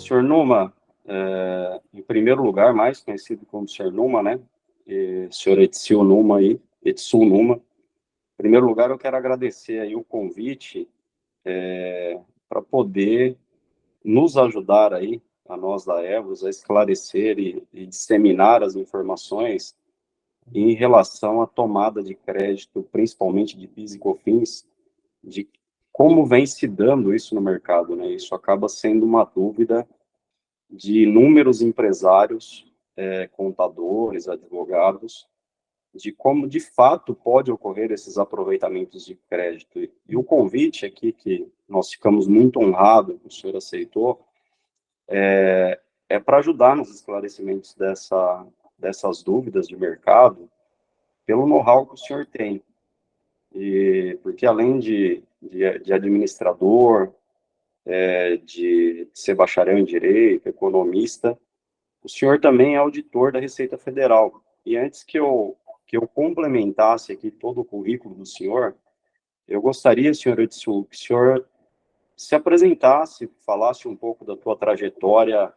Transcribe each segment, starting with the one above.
Senhor Numa, em primeiro lugar, mais conhecido como Senhor Numa, né? Senhor Etsil Numa aí, Etsul Numa. Em primeiro lugar, eu quero agradecer aí o convite para poder nos ajudar aí, a nós da Evos, a esclarecer e disseminar as informações em relação à tomada de crédito, principalmente de PIS e COFINS, de como vem se dando isso no mercado, né? Isso acaba sendo uma dúvida de inúmeros empresários, contadores, advogados, de como de fato pode ocorrer esses aproveitamentos de crédito. E o convite aqui, que nós ficamos muito honrados que o senhor aceitou, é para ajudar nos esclarecimentos dessas dúvidas de mercado, pelo know-how que o senhor tem. E porque além de administrador, de ser bacharel em Direito, economista, o senhor também é auditor da Receita Federal. E antes que eu complementasse aqui todo o currículo do senhor, eu gostaria, senhor Edson, que o senhor se apresentasse, falasse um pouco da tua trajetória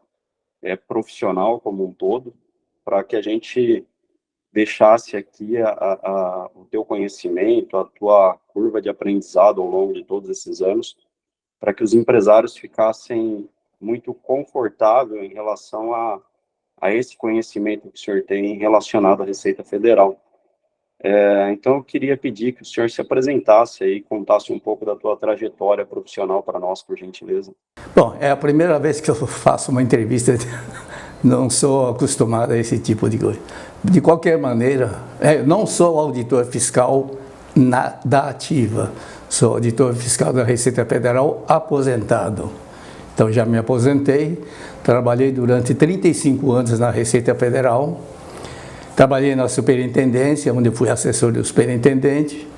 profissional como um todo, para que a gente deixasse aqui o teu conhecimento, a tua curva de aprendizado ao longo de todos esses anos, para que os empresários ficassem muito confortáveis em relação a esse conhecimento que o senhor tem relacionado à Receita Federal. Então, eu queria pedir que o senhor se apresentasse aí, contasse um pouco da tua trajetória profissional para nós, por gentileza. Bom, é a primeira vez que eu faço uma entrevista, não sou acostumado a esse tipo de coisa. De qualquer maneira, não sou auditor fiscal da ativa, sou auditor fiscal da Receita Federal aposentado. Então, já me aposentei, trabalhei durante 35 anos na Receita Federal, trabalhei na superintendência, onde fui assessor do superintendente,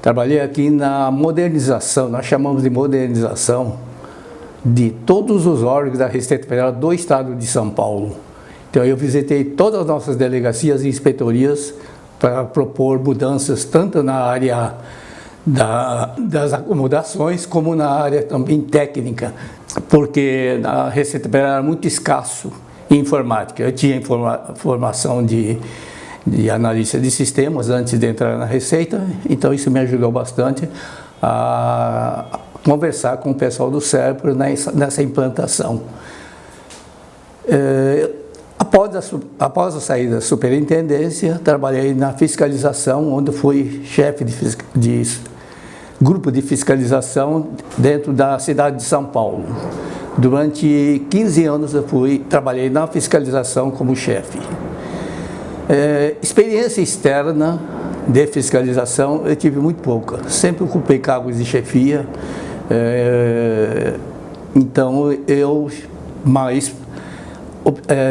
trabalhei aqui na modernização, nós chamamos de modernização, de todos os órgãos da Receita Federal do Estado de São Paulo. Então, eu visitei todas as nossas delegacias e inspetorias para propor mudanças, tanto na área das acomodações, como na área também técnica, porque a Receita Federal era muito escasso em informática. Eu tinha formação de analista de sistemas antes de entrar na Receita, então isso me ajudou bastante a conversar com o pessoal do SERPRO nessa implantação. Após a saída da superintendência, trabalhei na fiscalização, onde fui chefe de grupo de fiscalização dentro da cidade de São Paulo. Durante 15 anos eu trabalhei na fiscalização como chefe. Experiência externa de fiscalização eu tive muito pouca, sempre ocupei cargos de chefia, então eu mais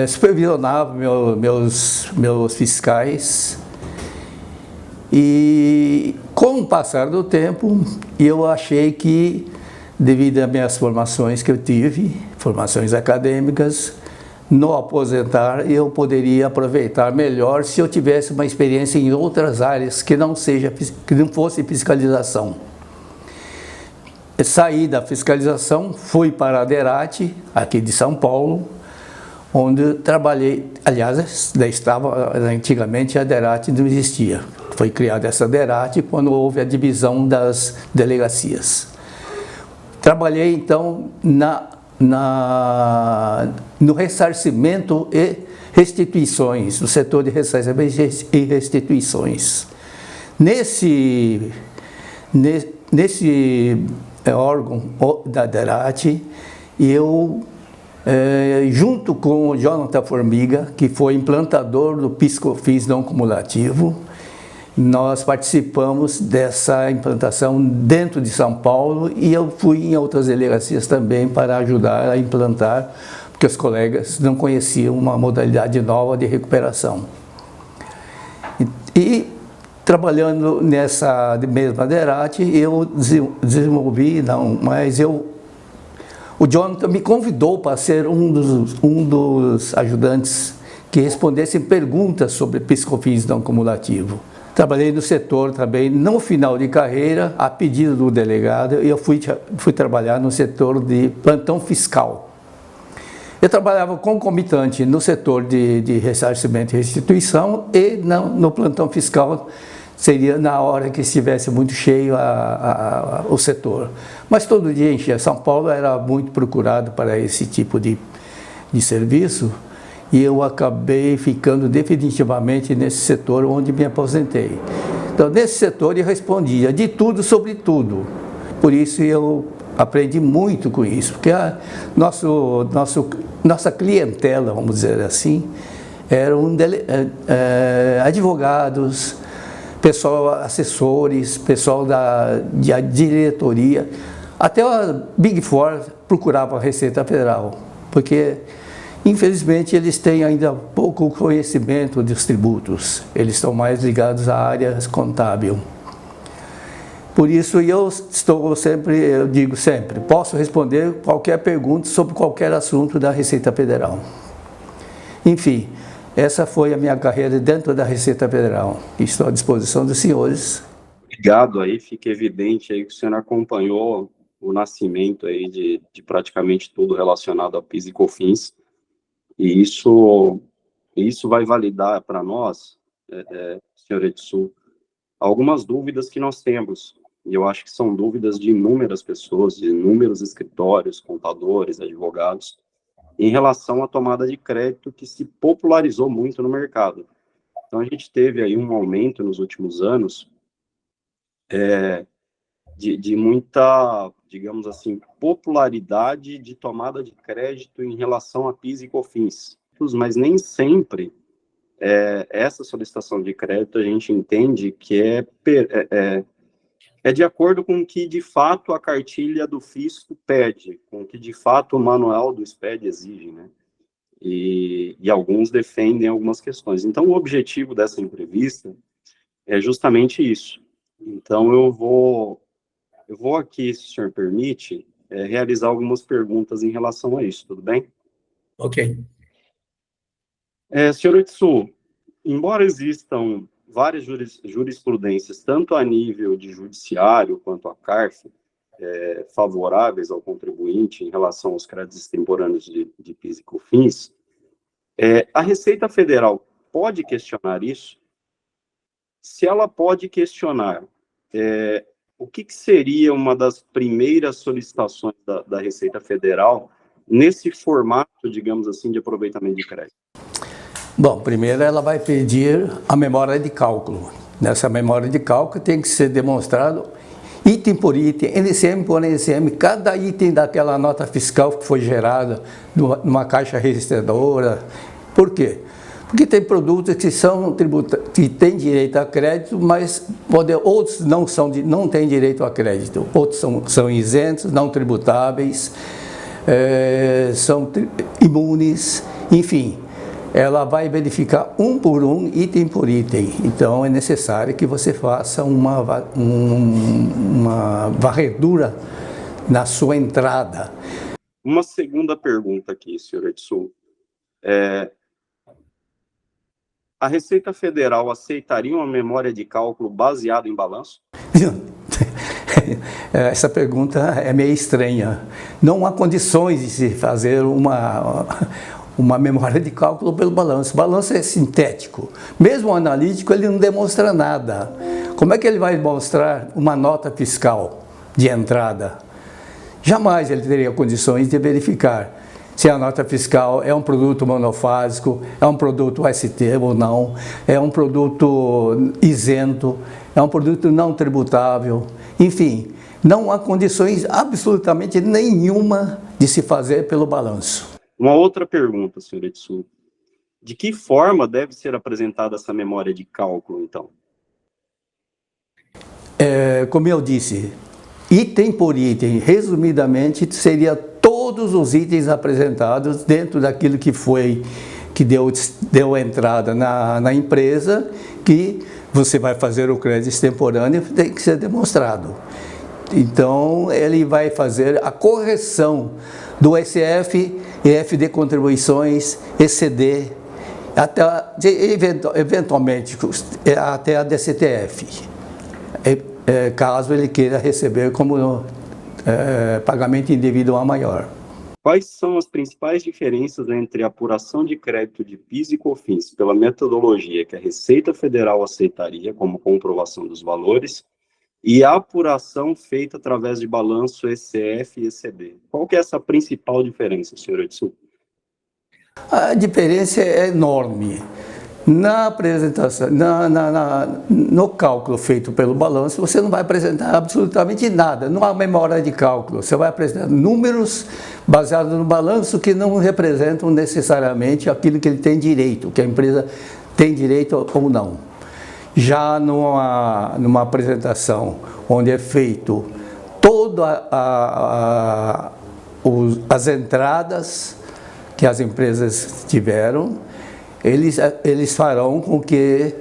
supervisionava meus fiscais. E com o passar do tempo, eu achei que, devido às minhas formações que eu tive, formações acadêmicas, no aposentar eu poderia aproveitar melhor se eu tivesse uma experiência em outras áreas que não fosse fiscalização. Saí da fiscalização, fui para a DERAT, aqui de São Paulo, onde trabalhei, aliás, antigamente a DERAT não existia. Foi criada essa DERAT quando houve a divisão das delegacias. Trabalhei, então, no ressarcimento e restituições, no setor de ressarcimento e restituições. Nesse órgão da DERAT, eu, junto com o Jonathan Formiga, que foi implantador do PIS/COFINS não cumulativo, nós participamos dessa implantação dentro de São Paulo e eu fui em outras delegacias também para ajudar a implantar, porque os colegas não conheciam uma modalidade nova de recuperação. E trabalhando nessa mesma DERAT, eu desenvolvi, o Jonathan me convidou para ser um dos ajudantes que respondessem perguntas sobre PIS/COFINS não cumulativo. Trabalhei no setor também, no final de carreira, a pedido do delegado, eu fui trabalhar no setor de plantão fiscal. Eu trabalhava concomitante no setor de ressarcimento e restituição e no plantão fiscal, seria na hora que estivesse muito cheio o setor. Mas todo dia enchia. São Paulo era muito procurado para esse tipo de serviço e eu acabei ficando definitivamente nesse setor onde me aposentei. Então, nesse setor eu respondia de tudo sobre tudo. Por isso eu aprendi muito com isso, porque nossa clientela, vamos dizer assim, eram advogados, pessoal, assessores, pessoal de diretoria, até a Big Four procurava a Receita Federal, porque infelizmente eles têm ainda pouco conhecimento dos tributos, eles estão mais ligados à área contábil. Por isso eu digo sempre, posso responder qualquer pergunta sobre qualquer assunto da Receita Federal. Enfim, essa foi a minha carreira dentro da Receita Federal. Estou à disposição dos senhores. Obrigado aí, fica evidente aí que o senhor acompanhou o nascimento aí de praticamente tudo relacionado a PIS e COFINS, e isso vai validar para nós, senhor Etsu, algumas dúvidas que nós temos, e eu acho que são dúvidas de inúmeras pessoas, de inúmeros escritórios, contadores, advogados, em relação à tomada de crédito que se popularizou muito no mercado. Então, a gente teve aí um aumento nos últimos anos de muita, digamos assim, popularidade de tomada de crédito em relação a PIS e COFINS. Mas nem sempre essa solicitação de crédito a gente entende que é de acordo com o que, de fato, a cartilha do fisco pede, com o que, de fato, o manual do SPED exige, né? E alguns defendem algumas questões. Então, o objetivo dessa entrevista é justamente isso. Então, eu vou aqui, se o senhor permite, realizar algumas perguntas em relação a isso, tudo bem? Ok. Senhor Etsu, embora existam várias jurisprudências, tanto a nível de judiciário quanto a CARF, favoráveis ao contribuinte em relação aos créditos extemporâneos de PIS e COFINS, a Receita Federal pode questionar isso? Se ela pode questionar, o que seria uma das primeiras solicitações da Receita Federal nesse formato, digamos assim, de aproveitamento de crédito? Bom, primeiro ela vai pedir a memória de cálculo. Nessa memória de cálculo tem que ser demonstrado item por item, NCM por NCM, cada item daquela nota fiscal que foi gerada numa caixa registradora. Por quê? Porque tem produtos que têm direito a crédito, mas outros não têm direito a crédito. Outros são isentos, não tributáveis, são imunes, enfim. Ela vai verificar um por um, item por item. Então, é necessário que você faça uma varredura na sua entrada. Uma segunda pergunta aqui, senhor Etsu. A Receita Federal aceitaria uma memória de cálculo baseada em balanço? Essa pergunta é meio estranha. Não há condições de se fazer uma memória de cálculo pelo balanço. O balanço é sintético. Mesmo o analítico, ele não demonstra nada. Como é que ele vai mostrar uma nota fiscal de entrada? Jamais ele teria condições de verificar se a nota fiscal é um produto monofásico, é um produto ST ou não, é um produto isento, é um produto não tributável. Enfim, não há condições absolutamente nenhuma de se fazer pelo balanço. Uma outra pergunta, senhor Etsu. De que forma deve ser apresentada essa memória de cálculo, então? Como eu disse, item por item, resumidamente, seria todos os itens apresentados dentro daquilo que deu entrada na empresa, que você vai fazer o crédito extemporâneo, tem que ser demonstrado. Então, ele vai fazer a correção do SF, EFD contribuições, ECD, até, eventualmente, até a DCTF, caso ele queira receber como pagamento indevido a maior. Quais são as principais diferenças entre a apuração de crédito de PIS e COFINS pela metodologia que a Receita Federal aceitaria como comprovação dos valores e a apuração feita através de balanço ECF e ECB? Qual que é essa principal diferença, senhor Edson? A diferença é enorme. Na apresentação, no cálculo feito pelo balanço, você não vai apresentar absolutamente nada, não há memória de cálculo. Você vai apresentar números baseados no balanço que não representam necessariamente aquilo que ele tem direito, que a empresa tem direito ou não. Já numa apresentação onde é feito todas as entradas que as empresas tiveram, eles farão com que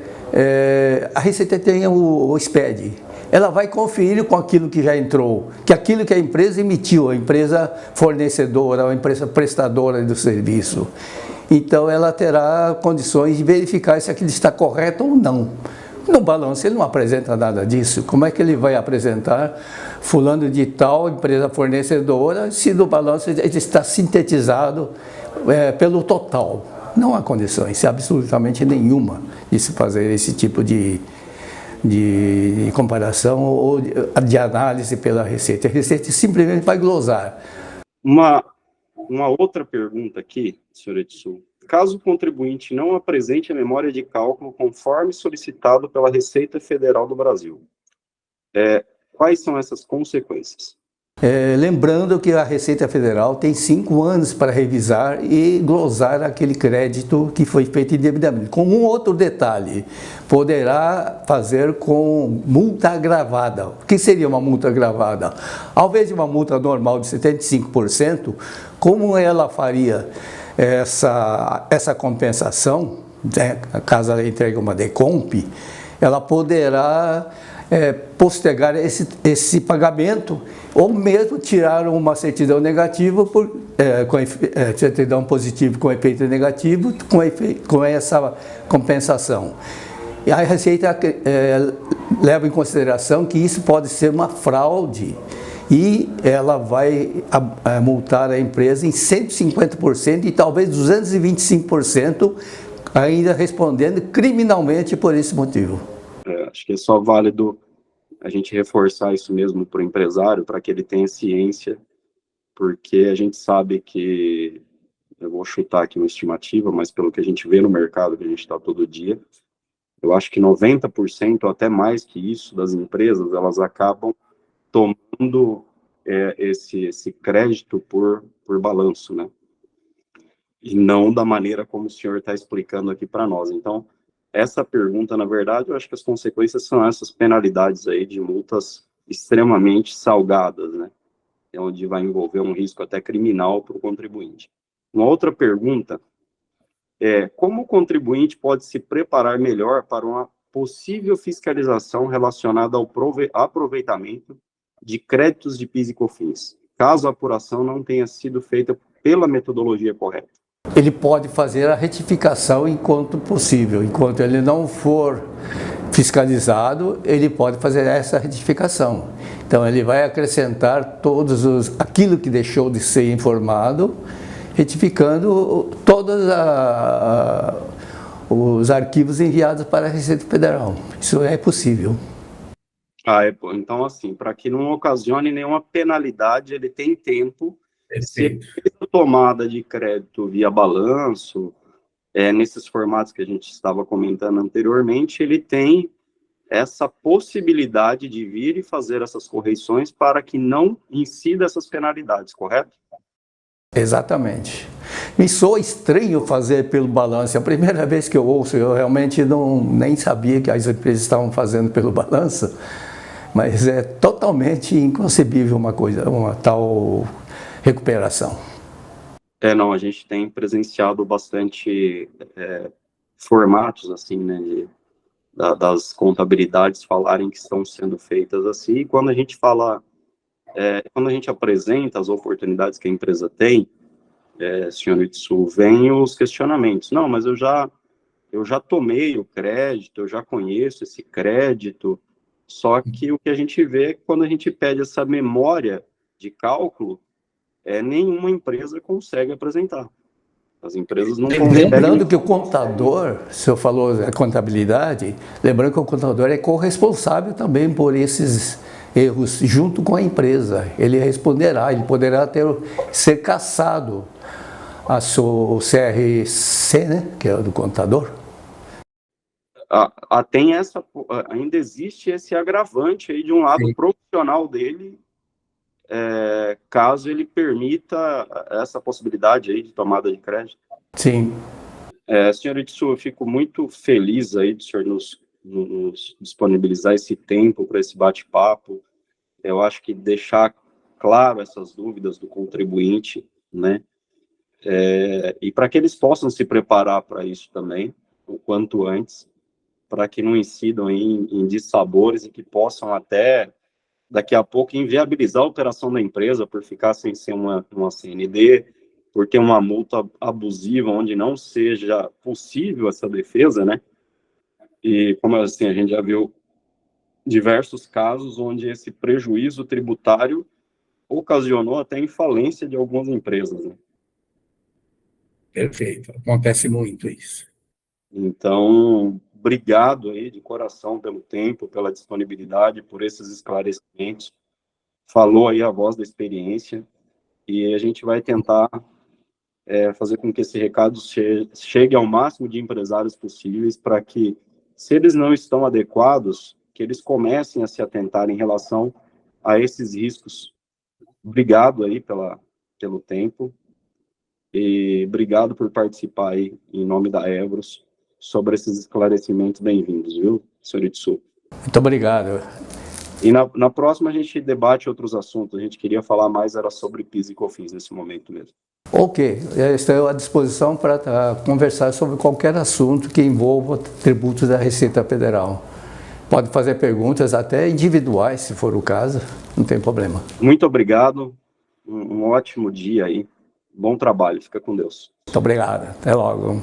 a Receita tenha o SPED. Ela vai conferir com aquilo que já entrou, que aquilo que a empresa emitiu, a empresa fornecedora, a empresa prestadora do serviço. Então, ela terá condições de verificar se aquilo está correto ou não. No balanço, ele não apresenta nada disso. Como é que ele vai apresentar fulano de tal, empresa fornecedora, se no balanço ele está sintetizado pelo total? Não há condições, absolutamente nenhuma, de se fazer esse tipo de comparação ou de análise pela Receita. A Receita simplesmente vai glosar. Uma outra pergunta aqui, senhor Edson. Caso o contribuinte não apresente a memória de cálculo conforme solicitado pela Receita Federal do Brasil, quais são essas consequências? Lembrando que a Receita Federal tem 5 anos para revisar e glosar aquele crédito que foi feito indevidamente. Com um outro detalhe, poderá fazer com multa agravada. O que seria uma multa agravada? Ao invés de uma multa normal de 75%, como ela faria essa compensação, né, caso ela entregue uma DECOMP, ela poderá postergar esse pagamento ou mesmo tirar uma certidão negativa certidão positiva com efeito negativo com essa compensação. E a Receita leva em consideração que isso pode ser uma fraude e ela vai multar a empresa em 150% e talvez 225%, ainda respondendo criminalmente por esse motivo. Acho que é só válido a gente reforçar isso mesmo para o empresário, para que ele tenha ciência, porque a gente sabe que, eu vou chutar aqui uma estimativa, mas pelo que a gente vê no mercado, que a gente está todo dia, eu acho que 90% ou até mais que isso das empresas, elas acabam tomando esse crédito por balanço, né? E não da maneira como o senhor está explicando aqui para nós. Então, essa pergunta, na verdade, eu acho que as consequências são essas penalidades aí de multas extremamente salgadas, né? Onde vai envolver um risco até criminal para o contribuinte. Uma outra pergunta como o contribuinte pode se preparar melhor para uma possível fiscalização relacionada ao aproveitamento de créditos de PIS e COFINS, caso a apuração não tenha sido feita pela metodologia correta? Ele pode fazer a retificação enquanto possível. Enquanto ele não for fiscalizado, ele pode fazer essa retificação. Então, ele vai acrescentar aquilo que deixou de ser informado, retificando todos os arquivos enviados para a Receita Federal. Isso é possível. Então, assim, para que não ocasione nenhuma penalidade, ele tem tempo. Se ele fez a tomada de crédito via balanço, nesses formatos que a gente estava comentando anteriormente, ele tem essa possibilidade de vir e fazer essas correções para que não incida essas penalidades, correto? Exatamente. Me soa estranho fazer pelo balanço. É a primeira vez que eu ouço, eu realmente nem sabia que as empresas estavam fazendo pelo balanço, mas é totalmente inconcebível uma tal recuperação. Não, a gente tem presenciado bastante formatos, assim, né, das contabilidades falarem que estão sendo feitas assim, e quando a gente fala, quando a gente apresenta as oportunidades que a empresa tem, senhor Itsu, vem os questionamentos. Não, mas eu já tomei o crédito, eu já conheço esse crédito, só que o que a gente vê quando a gente pede essa memória de cálculo, nenhuma empresa consegue apresentar. As empresas não conseguem. Lembrando que o contador, o senhor falou da contabilidade, lembrando que o contador é corresponsável também por esses erros junto com a empresa. Ele responderá, ele poderá ser cassado o CRC, né, que é o do contador. Ainda existe esse agravante aí de um lado profissional dele, caso ele permita essa possibilidade aí de tomada de crédito. Sim. Senhor Itsu, eu fico muito feliz aí de o senhor nos disponibilizar esse tempo para esse bate-papo. Eu acho que deixar claro essas dúvidas do contribuinte, né? E para que eles possam se preparar para isso também, o quanto antes, para que não incidam em dissabores e que possam até, daqui a pouco, inviabilizar a operação da empresa por ficar sem ser uma CND, por ter uma multa abusiva onde não seja possível essa defesa, né? E, como assim, a gente já viu diversos casos onde esse prejuízo tributário ocasionou até a falência de algumas empresas, né? Perfeito, acontece muito isso. Então, obrigado aí de coração pelo tempo, pela disponibilidade, por esses esclarecimentos. Falou aí a voz da experiência e a gente vai tentar fazer com que esse recado chegue ao máximo de empresários possíveis para que, se eles não estão adequados, que eles comecem a se atentar em relação a esses riscos. Obrigado aí pelo tempo e obrigado por participar aí em nome da Evros sobre esses esclarecimentos. Bem-vindos, viu, senhor Itsu? Muito obrigado. E na próxima a gente debate outros assuntos. A gente queria falar mais era sobre PIS e COFINS nesse momento mesmo. Ok, estou à disposição para conversar sobre qualquer assunto que envolva tributos da Receita Federal. Pode fazer perguntas até individuais, se for o caso, não tem problema. Muito obrigado, um ótimo dia aí, bom trabalho, fica com Deus. Muito obrigado, até logo.